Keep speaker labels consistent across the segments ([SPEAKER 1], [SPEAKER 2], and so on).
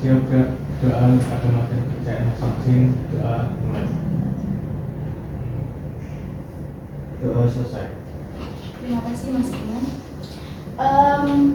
[SPEAKER 1] siap gak? Doa ada materi kerjaan vaksin, doa mulai. Doa selesai.
[SPEAKER 2] Terima kasih Mas Iman.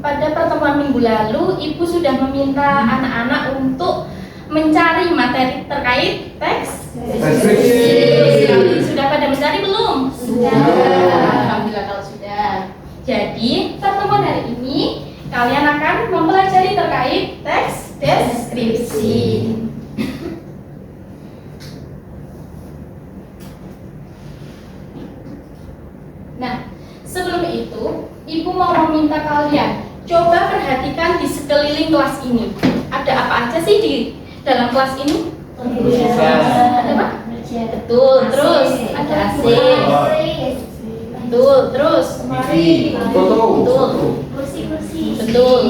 [SPEAKER 2] Pada pertemuan minggu lalu, Ibu sudah meminta anak-anak untuk mencari materi terkait teks deskripsi. Sudah pada mencari belum? Sudah. Alhamdulillah kalau sudah. Jadi, pertemuan hari ini kalian akan mempelajari terkait teks deskripsi. Nah, sebelum itu, Ibu mau meminta kalian coba perhatikan di sekeliling kelas ini. Ada apa aja sih di dalam kelas ini? Ada apa? Betul. Terus ada AC. Betul. Terus betul. Betul.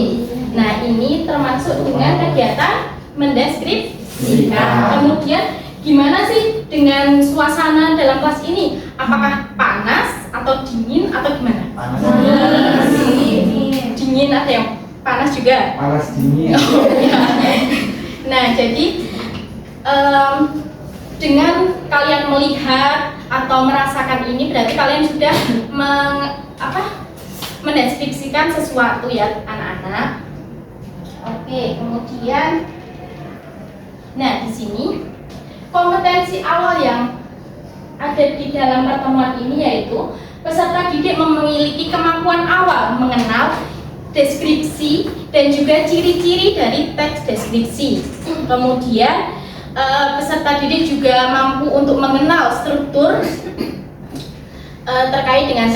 [SPEAKER 2] Nah, ini termasuk dengan kegiatan mendeskripsikan. Kemudian gimana sih dengan suasana dalam kelas ini? Apakah panas atau dingin atau gimana?
[SPEAKER 1] Panas.
[SPEAKER 2] Dingin, ada yang panas juga.
[SPEAKER 1] Panas dingin.
[SPEAKER 2] Oh, ya. Nah, jadi dengan kalian melihat atau merasakan ini berarti kalian sudah mendeskripsikan sesuatu ya anak-anak. Oke, kemudian nah di sini kompetensi awal yang ada di dalam pertemuan ini yaitu peserta didik memiliki kemampuan awal mengenal deskripsi dan juga ciri-ciri dari teks deskripsi. Kemudian peserta didik juga mampu untuk mengenal struktur terkait dengan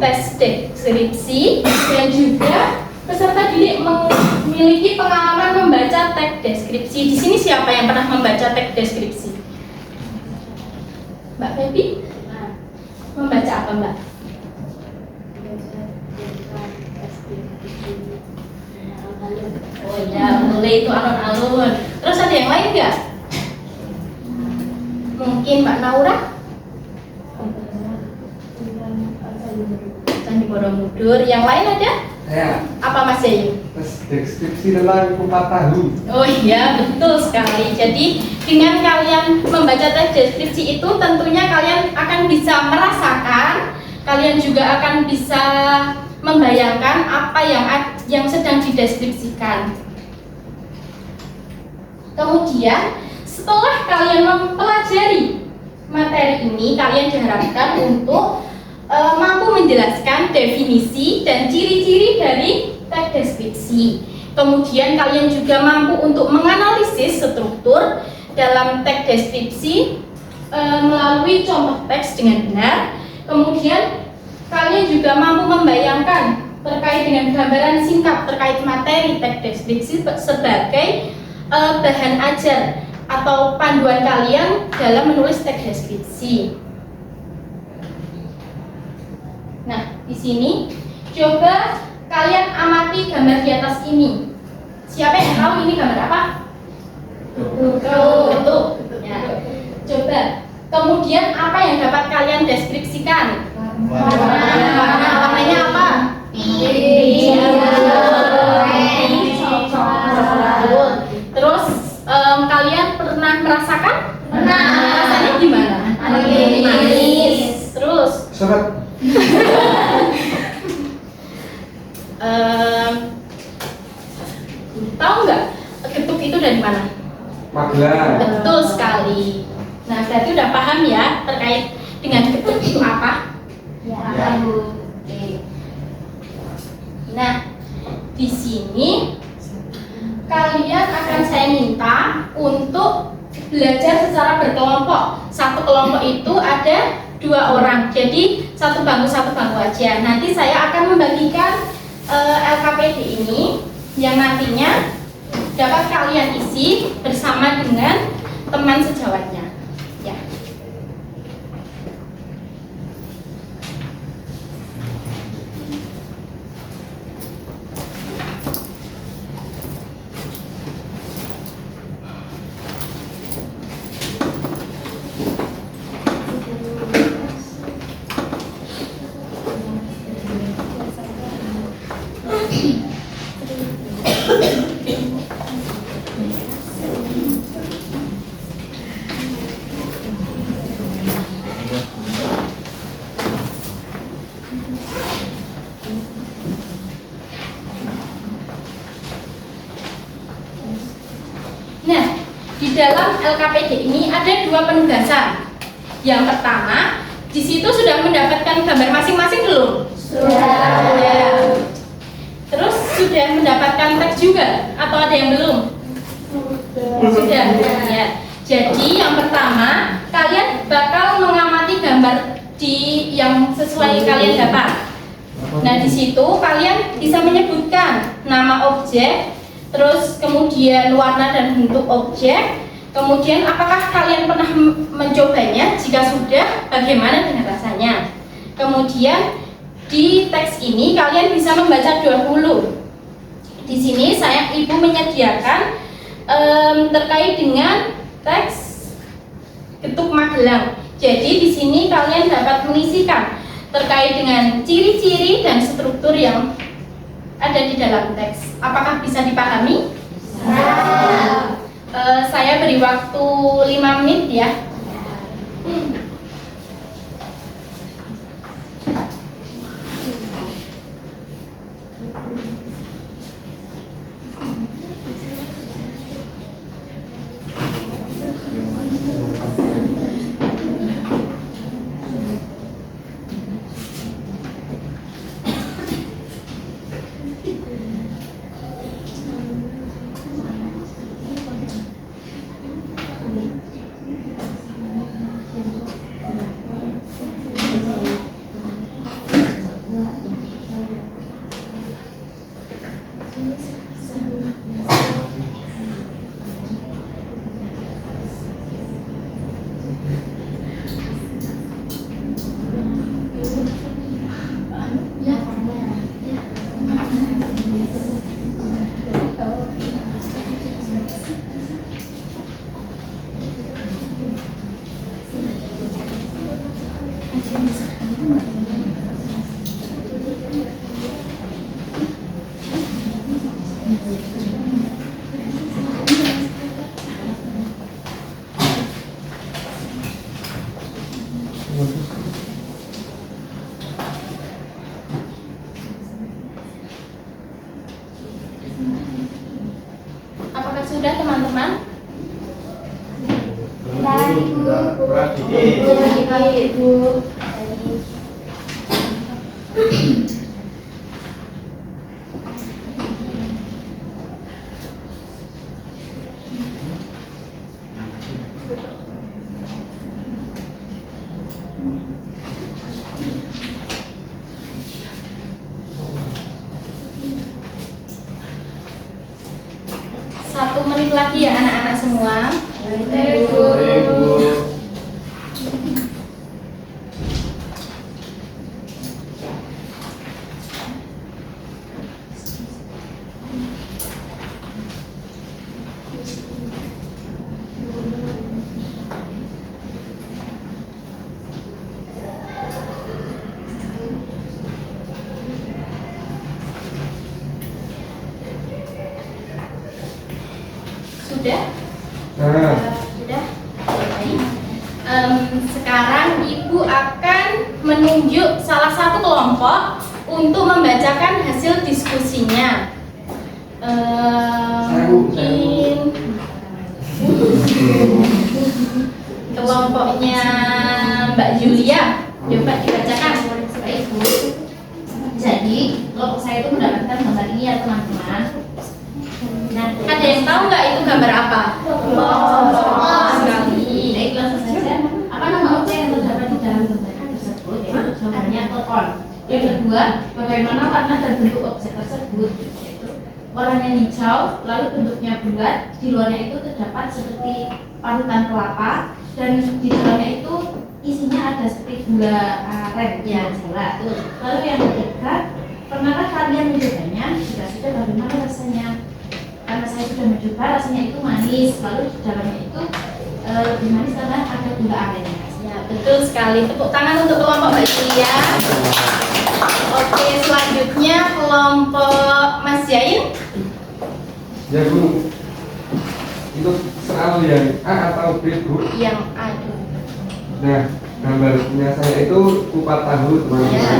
[SPEAKER 2] teks deskripsi dan juga peserta didik memiliki pengalaman membaca teks deskripsi. Di sini siapa yang pernah membaca teks deskripsi? Mbak Febi? Membaca apa Mbak? Oh ya, boleh itu alun-alun. Terus ada yang lain nggak? Mungkin Mbak Naura? Candi Borobudur. Yang lain ada?
[SPEAKER 1] Ya.
[SPEAKER 2] Apa Mas Yayu?
[SPEAKER 1] Deskripsi tentang kupat tahu.
[SPEAKER 2] Oh iya, betul sekali. Jadi dengan kalian membaca teks deskripsi itu tentunya kalian akan bisa merasakan, kalian juga akan bisa membayangkan apa yang sedang dideskripsikan. Kemudian setelah kalian mempelajari materi ini, kalian diharapkan untuk mampu menjelaskan definisi dan ciri-ciri dari teks deskripsi. Kemudian kalian juga mampu untuk menganalisis struktur dalam teks deskripsi melalui contoh teks dengan benar. Kemudian kalian juga mampu membayangkan terkait dengan gambaran singkat terkait materi teks deskripsi sebagai bahan ajar atau panduan kalian dalam menulis teks deskripsi. Nah, di sini coba kalian amati gambar di atas ini. Siapa yang tahu ini gambar apa? Betul. Ya. Coba. Kemudian apa yang dapat kalian deskripsikan? Warnanya apa? Terus kalian pernah merasakan? Pernah. Rasanya gimana? Manis. Terus?
[SPEAKER 1] Seret.
[SPEAKER 2] Tahu nggak getuk itu dari mana?
[SPEAKER 1] Magelang.
[SPEAKER 2] Betul sekali. Nah, berarti udah paham ya terkait dengan getuk itu apa?
[SPEAKER 1] Ya.
[SPEAKER 2] Oke. Nah, di sini kalian akan saya minta untuk belajar secara berkelompok. Satu kelompok itu ada 2 orang, jadi satu bangku aja. Nanti saya akan membagikan LKPD ini yang nantinya dapat kalian isi bersama dengan teman sejawatnya. Ya. Nah, di dalam LKPD ini ada dua penugasan. Yang pertama, di situ sudah mendapatkan gambar masing-masing belum? Sudah. Terus sudah mendapatkan teks juga atau ada yang belum? Sudah. Ya. Jadi yang pertama, kalian bakal mengamati gambar yang sesuai kalian dapat. Nah, di situ kalian bisa menyebutkan nama objek, terus kemudian warna dan bentuk objek, kemudian apakah kalian pernah mencobanya? Jika sudah, bagaimana dengan rasanya? Kemudian di teks ini kalian bisa membaca dahulu. Di sini ibu menyediakan terkait dengan teks Getuk Magelang. Jadi di sini kalian dapat mengisikan terkait dengan ciri-ciri dan struktur yang ada di dalam teks. Apakah bisa dipahami? Saya beri waktu 5 menit ya. Apakah sudah teman-teman? Ibu. Satu menit lagi ya anak-anak semua. Sudah? Sudah? Baik. Sekarang Ibu akan menunjuk salah satu kelompok untuk membacakan hasil diskusinya. Mungkin kelompoknya Mbak Julia, coba dibacakan. Baik, Bu. Jadi kelompok saya itu mendapatkan gambar ini ya teman-teman. Nah, ada yang tahu nggak itu gambar apa? Sekali. Baik, langsung saja. Apa nama objek yang terdapat di dalam gambar tersebut? Jawabannya telepon. Yang kedua, bagaimana warna dan bentuk objek tersebut? Yaitu warnanya hijau, lalu bentuknya bulat. Di luarnya itu terdapat seperti parutan kelapa, dan di dalamnya itu isinya ada seperti gula aren ya, jelas. Lalu yang ketiga, pernahkah kalian mencobanya? Jika sudah, bagaimana rasanya? Karena saya sudah mencoba, rasanya itu manis, lalu di dalamnya itu lebih manis karena ada gula aren. Ya, betul sekali. Tepuk tangan untuk kelompok Mbak Julia. Oke, selanjutnya kelompok Mas Jain.
[SPEAKER 3] Ya Bu, itu selalu yang A atau B Bu?
[SPEAKER 2] Yang A.
[SPEAKER 3] Nah, gambarnya saya itu kupat tahu teman-teman.
[SPEAKER 2] Ya.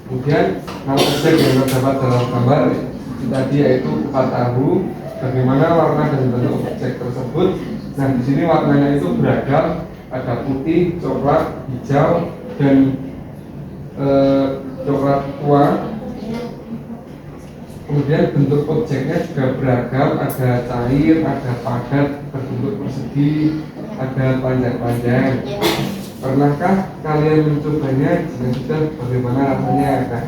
[SPEAKER 3] Kemudian nama objek yang terdapat dalam gambar tadi, yaitu kupat tahu, bagaimana warna dan bentuk objek tersebut. Nah, di sini warnanya itu beragam, ada putih, coklat, hijau, dan coklat tua. Kemudian bentuk objeknya juga beragam, ada cair, ada padat, berbentuk persegi, ada panjang-panjang. Pernahkah kalian mencobanya? Jika sudah, bagaimana rasanya? Nah,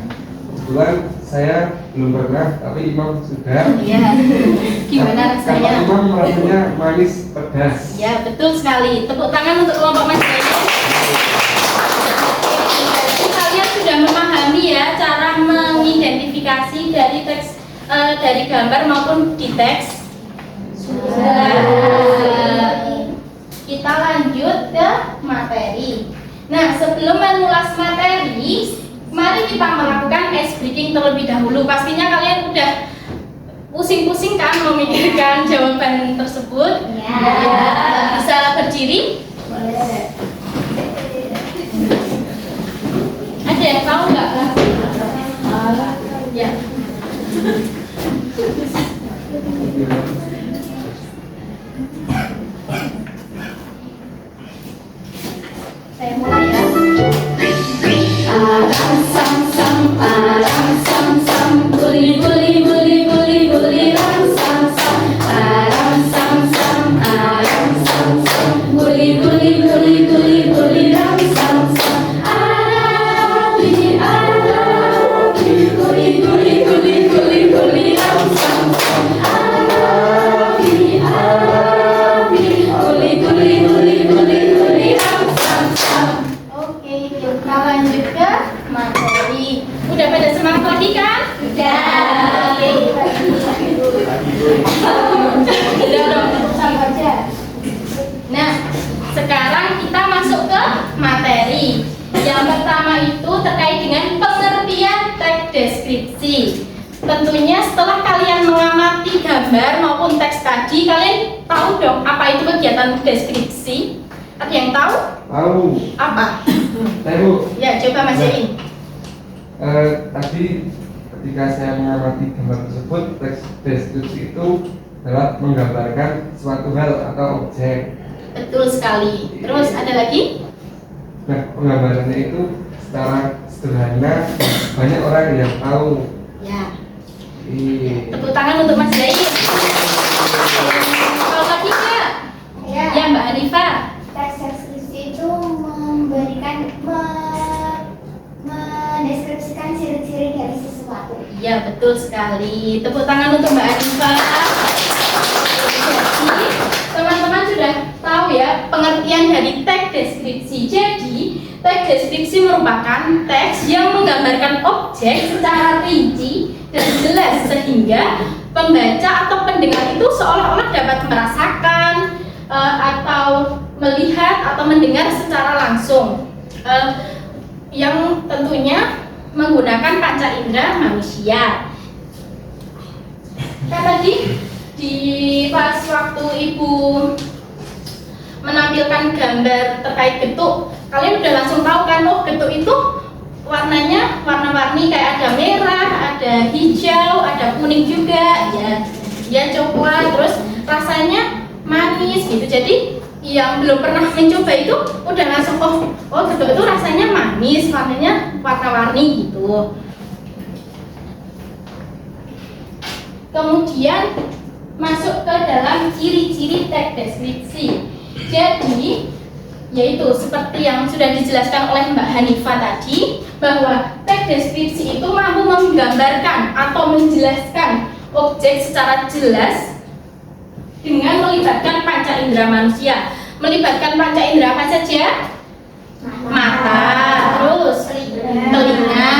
[SPEAKER 3] kebetulan saya belum pernah, tapi Imam sudah.
[SPEAKER 2] Iya. Gimana rasanya?
[SPEAKER 3] Kata Imam rasanya manis, pedas.
[SPEAKER 2] Ya, betul sekali. Tepuk tangan untuk kelompok Mas Bayu. Kalian sudah memahami ya cara mengidentifikasi dari teks, dari gambar maupun di teks. Sudah. Kita lanjut ke materi. Nah, sebelum mengulas materi, mari kita melakukan ice breaking terlebih dahulu. Pastinya kalian udah pusing-pusing kan memikirkan jawaban tersebut.
[SPEAKER 4] Ya.
[SPEAKER 2] Bisa berdiri?
[SPEAKER 4] Boleh.
[SPEAKER 2] Ada yang tahu nggak? Ya. Saya mulai ya. Aram sam sam, aram sam sam, guli guli guli guli guli ram sam sam, aram sam sam, aram sam sam, guli guli guli guli guli ram sam sam, arabi arabi, guli guli guli guli guli ram sam sam, arabi arabi, guli guli guli guli guli ram sam sam. Oke, kita lanjut ke materi. Udah pada semangat lagi kan? Udah. Oke. Udah dong, sama aja. Nah, sekarang kita masuk ke materi. Yang pertama itu terkait dengan pengertian teks deskripsi. Tentunya setelah kalian mengamati gambar maupun teks tadi, kalian tahu dong apa itu kegiatan deskripsi? Ada yang tahu?
[SPEAKER 3] Tahu.
[SPEAKER 2] Apa?
[SPEAKER 3] Tahu.
[SPEAKER 2] Ya, coba Mas Yain.
[SPEAKER 3] Tadi ketika saya mengamati gambar tersebut, teks deskripsi itu adalah menggambarkan suatu hal atau objek.
[SPEAKER 2] Betul sekali. Terus ada lagi?
[SPEAKER 3] Nah, penggambarannya itu secara sederhana, banyak orang yang tahu.
[SPEAKER 2] Ya.
[SPEAKER 3] Iya.
[SPEAKER 2] Tepuk tangan untuk Mas Yain. Kalau lagi Kak?
[SPEAKER 4] Ya.
[SPEAKER 2] Ya, Mbak Hanifah.
[SPEAKER 4] Teks deskripsi itu memberikan mendeskripsikan ciri-ciri dari sesuatu.
[SPEAKER 2] Ya, betul sekali. Tepuk tangan untuk Mbak Hanifah. Jadi, teman-teman sudah tahu ya pengertian dari teks deskripsi. Jadi, teks deskripsi merupakan teks yang menggambarkan objek secara rinci dan jelas sehingga pembaca atau pendengar itu seolah-olah dapat merasakan atau melihat atau mendengar secara langsung, yang tentunya menggunakan panca indera manusia. Kan tadi di pas waktu Ibu menampilkan gambar terkait getuk, kalian udah langsung tahu kan, oh getuk itu warnanya warna-warni, kayak ada merah, ada hijau, ada kuning juga, ya coklat, terus rasanya manis gitu. Jadi yang belum pernah mencoba itu udah langsung oh getuk itu rasanya manis, warnanya warna-warni gitu. Kemudian masuk ke dalam ciri-ciri teks deskripsi. Jadi yaitu seperti yang sudah dijelaskan oleh Mbak Hanifah tadi, bahwa teks deskripsi itu mampu menggambarkan atau menjelaskan objek secara jelas dengan melibatkan panca indera manusia. Melibatkan panca indera apa saja? Mata, terus telinga,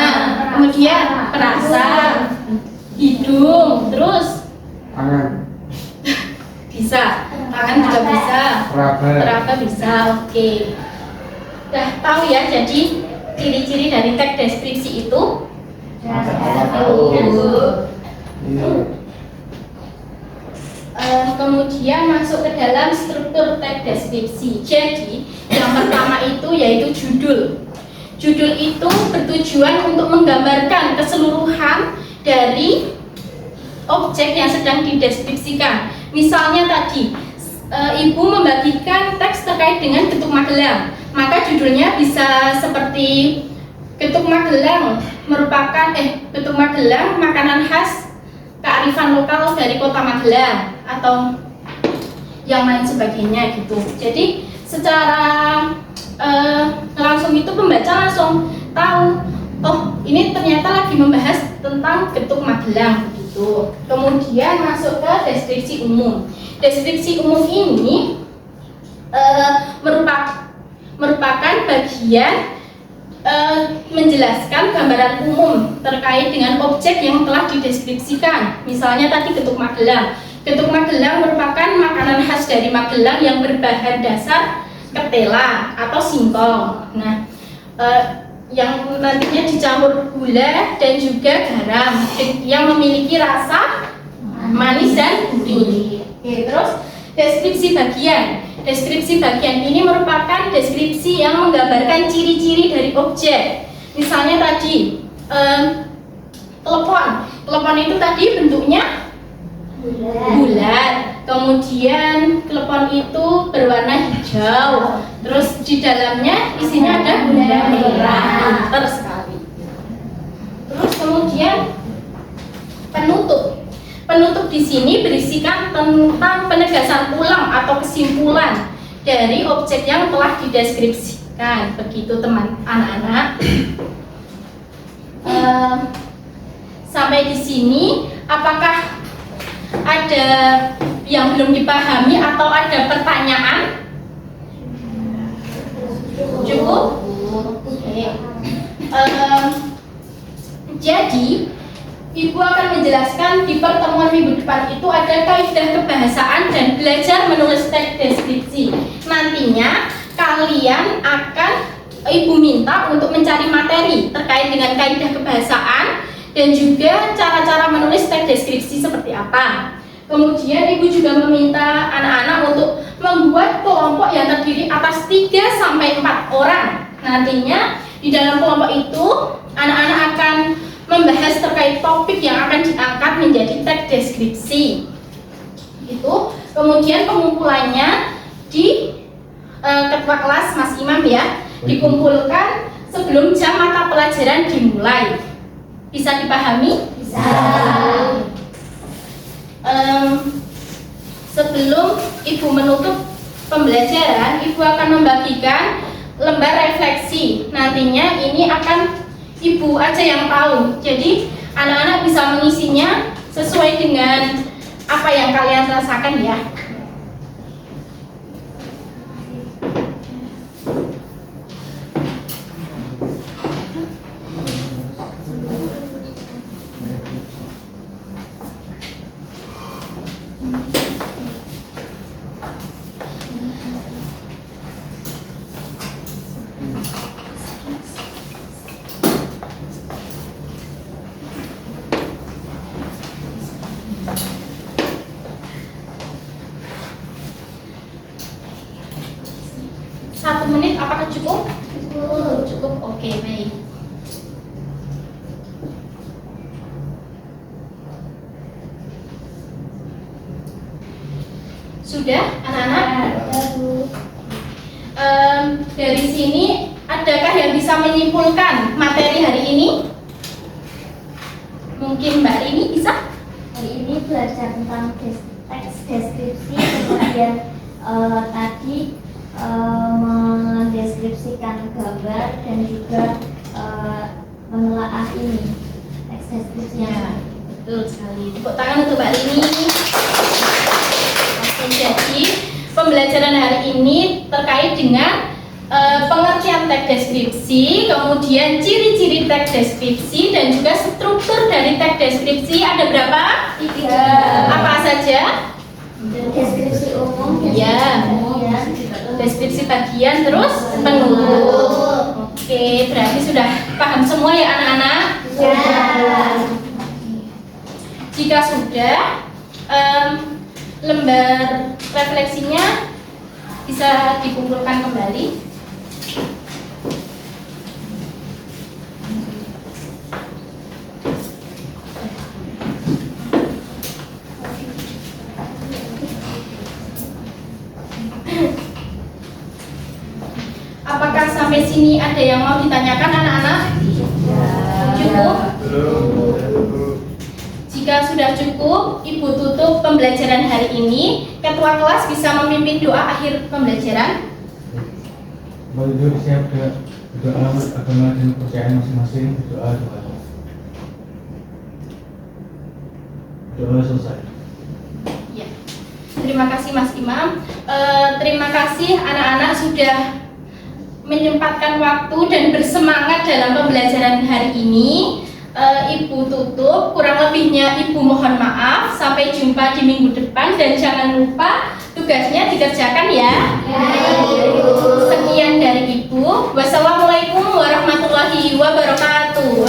[SPEAKER 2] kemudian perasa, hidung, terus
[SPEAKER 3] Tangan.
[SPEAKER 2] bisa, tangan juga bisa, raba bisa. Oke. Udah tahu ya, jadi ciri-ciri dari teks deskripsi itu? Kemudian masuk ke dalam struktur teks deskripsi. Jadi yang pertama itu yaitu judul. Judul itu bertujuan untuk menggambarkan keseluruhan dari objek yang sedang dideskripsikan. Misalnya tadi, Ibu membagikan teks terkait dengan getuk Magelang, maka judulnya bisa seperti getuk Magelang getuk Magelang makanan khas kearifan lokal dari kota Magelang atau yang lain sebagainya gitu. Jadi secara langsung itu pembaca langsung tahu, oh ini ternyata lagi membahas tentang getuk Magelang begitu. Kemudian masuk ke deskripsi umum. Deskripsi umum ini merupakan bagian menjelaskan gambaran umum terkait dengan objek yang telah dideskripsikan. Misalnya tadi getuk Magelang. Getuk Magelang merupakan makanan khas dari Magelang yang berbahan dasar ketela atau singkong. Nah, yang nantinya dicampur gula dan juga garam yang memiliki rasa manis dan gurih. Oke, terus deskripsi bagian. Deskripsi bagian ini merupakan deskripsi yang menggambarkan ciri-ciri dari objek. Misalnya tadi telepon. Telepon itu tadi bentuknya bulat. Kemudian telepon itu berwarna hijau. Terus di dalamnya isinya ada gula merah. Pintar sekali. Terus kemudian penutup. Penutup di sini berisikan tentang penegasan ulang atau kesimpulan dari objek yang telah dideskripsikan. Begitu anak-anak. Sampai di sini, apakah ada yang belum dipahami atau ada pertanyaan? Cukup? Oke. Jadi Ibu akan menjelaskan di pertemuan minggu depan itu ada kaidah kebahasaan dan belajar menulis teks deskripsi. Nantinya kalian akan Ibu minta untuk mencari materi terkait dengan kaidah kebahasaan dan juga cara-cara menulis teks deskripsi seperti apa. Kemudian Ibu juga meminta anak-anak untuk membuat kelompok yang terdiri atas 3-4 orang. Nantinya di dalam kelompok itu anak-anak akan membahas terkait topik yang akan diangkat menjadi teks deskripsi. Itu kemudian pengumpulannya di ketua kelas Mas Imam ya, dikumpulkan sebelum jam mata pelajaran dimulai. Bisa dipahami?
[SPEAKER 4] Bisa.
[SPEAKER 2] Sebelum Ibu menutup pembelajaran, Ibu akan membagikan lembar refleksi. Nantinya ini akan Ibu aja yang tahu. Jadi anak-anak bisa mengisinya sesuai dengan apa yang kalian rasakan ya. Satu menit apakah cukup? Cukup. Oke, baik. Sudah, anak-anak? Dari sini, adakah yang bisa menyimpulkan materi hari ini? Mungkin Mbak Rini bisa?
[SPEAKER 4] Hari ini belajar tentang teks deskripsi, kemudian tadi mendeskripsikan gambar dan juga menelaah ini teks deskripsinya.
[SPEAKER 2] Ya, betul sekali. Tepuk tangan untuk Mbak Rini. Oke, jadi pembelajaran hari ini terkait dengan pengertian teks deskripsi, kemudian ciri-ciri teks deskripsi dan juga struktur dari teks deskripsi. Ada berapa? 3. Apa saja?
[SPEAKER 4] Deskripsi umum,
[SPEAKER 2] Ya. Deskripsi bagian, terus penutup. Oke, berarti sudah paham semua ya anak-anak?
[SPEAKER 4] Ya.
[SPEAKER 2] Jika sudah, lembar refleksinya bisa dikumpulkan kembali. Sampai sini ada yang mau ditanyakan anak-anak? Cukup? Jika sudah cukup, Ibu tutup pembelajaran hari ini. Ketua kelas bisa memimpin doa akhir pembelajaran.
[SPEAKER 1] Bapak Ibu siap berdoa agama dan kepercayaan masing-masing. Doa. Doa selesai.
[SPEAKER 2] Ya. Terima kasih Mas Imam. Terima kasih anak-anak sudah menyempatkan waktu dan bersemangat dalam pembelajaran hari ini. Ibu tutup, kurang lebihnya Ibu mohon maaf. Sampai jumpa di minggu depan dan jangan lupa tugasnya dikerjakan ya. Sekian dari Ibu. Wassalamualaikum warahmatullahi wabarakatuh.